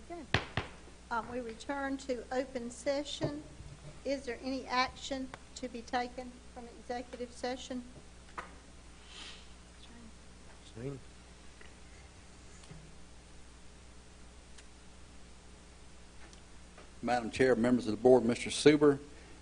Okay. We return to open session. Is there any action to be taken from executive session? Same. Madam Chair, members of the board, Mr. Suber,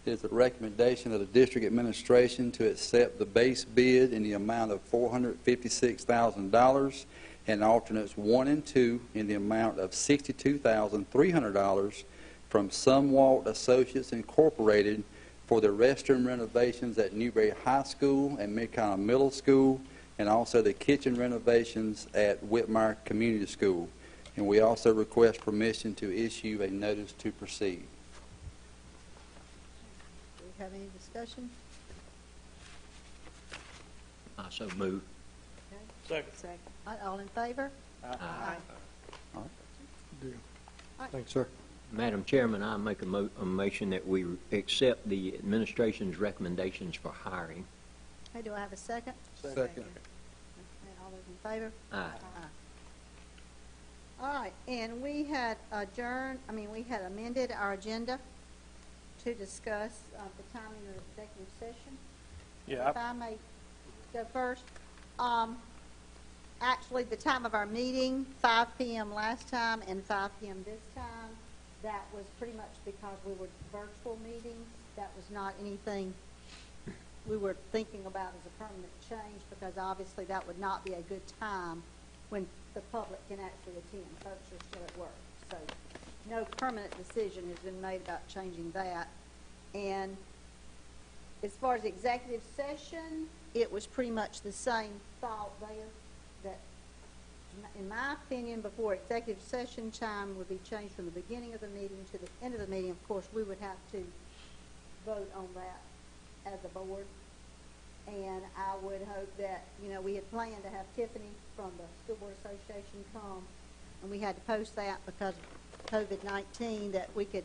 it is the recommendation of the district administration to accept the base bid in the amount of $456,000 and alternates 1 and 2 in the amount of $62,300 from Sunwalt Associates Incorporated for the restroom renovations at Newberry High School and Mid-Carolina Middle School, and also the kitchen renovations at Whitmire Community School. And we also request permission to issue a notice to proceed. Do we have any discussion? I so move. Okay. Second. All in favor? Aye. All right. Thanks, sir. Madam Chairman, I make a motion that we accept the administration's recommendations for hiring. Okay, do I have a second? Second. Okay, all those in favor? Aye. All right, and we had amended our agenda to discuss the timing of the executive session. Yeah, If I may go first. Actually, the time of our meeting, 5 p.m. last time and 5 p.m. this time, that was pretty much because we were virtual meetings. That was not anything we were thinking about as a permanent change, because obviously that would not be a good time when the public can actually attend. Folks are still at work. So no permanent decision has been made about changing that. And as far as executive session, it was pretty much the same thought there, that in my opinion, before executive session time would be changed from the beginning of the meeting to the end of the meeting. Of course, we would have to vote on that as a board. And I would hope that, we had planned to have Tiffany from the School Board Association come, and we had to post that because of COVID-19, that we could,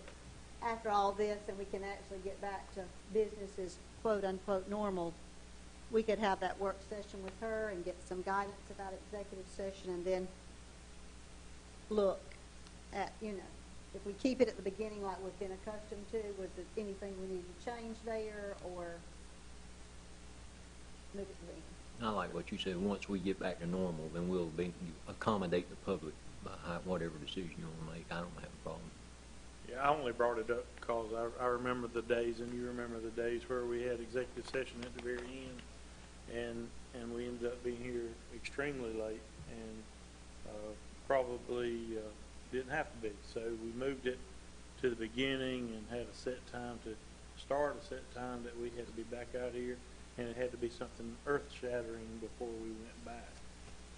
after all this, and we can actually get back to business as quote-unquote normal, we could have that work session with her and get some guidance about executive session, and then look at, if we keep it at the beginning like we've been accustomed to, was there anything we need to change there, or move it to the end? I like what you said. Once we get back to normal, then we'll accommodate the public by whatever decision you want to make. I don't have a problem. yeah, I only brought it up because I remember the days, and you remember the days where we had executive session at the very end, and we ended up being here extremely late, and probably didn't have to be. So we moved it to the beginning and had a set time to start, a set time that we had to be back out here, and it had to be something earth-shattering before we went back.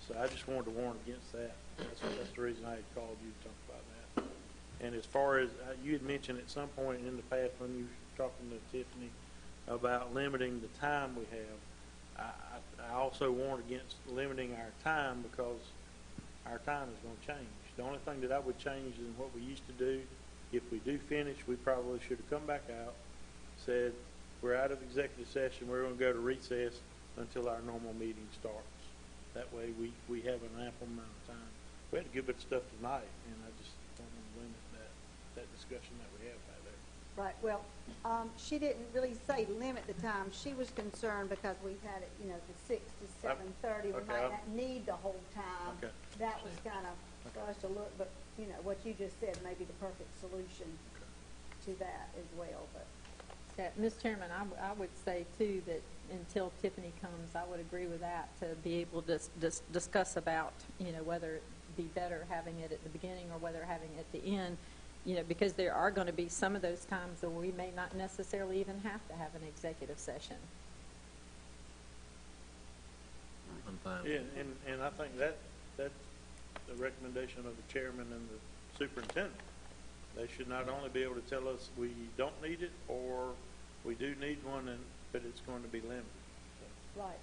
So I just wanted to warn against that. That's the reason I had called you to talk about that. And as far as you had mentioned at some point in the past when you were talking to Tiffany about limiting the time we have, I also warn against limiting our time, because our time is going to change. The only thing that I would change is what we used to do. If we do finish, we probably should have come back out, said, we're out of executive session, we're going to go to recess until our normal meeting starts. That way we have an ample amount of time. We had a good bit of stuff tonight, and I just don't want to limit that discussion that we have back there. Right, well, she didn't really say limit the time. She was concerned because we had it, the 6 to 7:30. We might not need the whole time. Okay. That was kind of for us to look, but, what you just said may be the perfect solution to that as well, but. Yeah, Ms. Chairman, I would say, too, that until Tiffany comes, I would agree with that, to be able to discuss about, whether it'd be better having it at the beginning or whether having it at the end, because there are going to be some of those times where we may not necessarily even have to have an executive session. I'm fine. Yeah, and I think that's the recommendation of the chairman and the superintendent. They should not only be able to tell us we don't need it, or we do need one, but it's going to be limited. So. Right.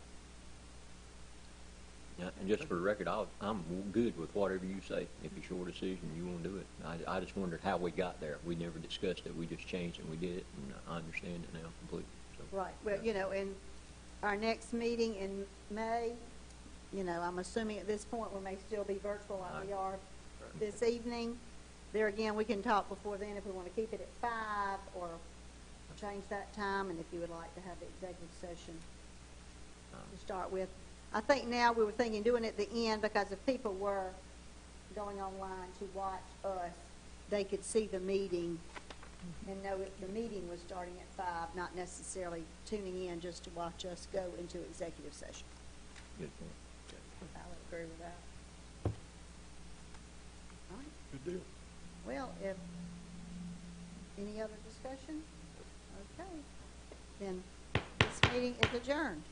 Yeah, and just for the record, I'm good with whatever you say. If it's your decision, you want to do it. I just wondered how we got there. We never discussed it. We just changed it and we did it, and I understand it now completely. So. Right. Well, in our next meeting in May, I'm assuming at this point we may still be virtual like we are this evening. there again, we can talk before then if we want to keep it at 5 or change that time, and if you would like to have the executive session to start with. I think now we were thinking doing it at the end, because if people were going online to watch us, they could see the meeting and know if the meeting was starting at 5, not necessarily tuning in just to watch us go into executive session. Good point. I would agree with that. All right. Good deal. Well, if, any other discussion? Okay, then this meeting is adjourned.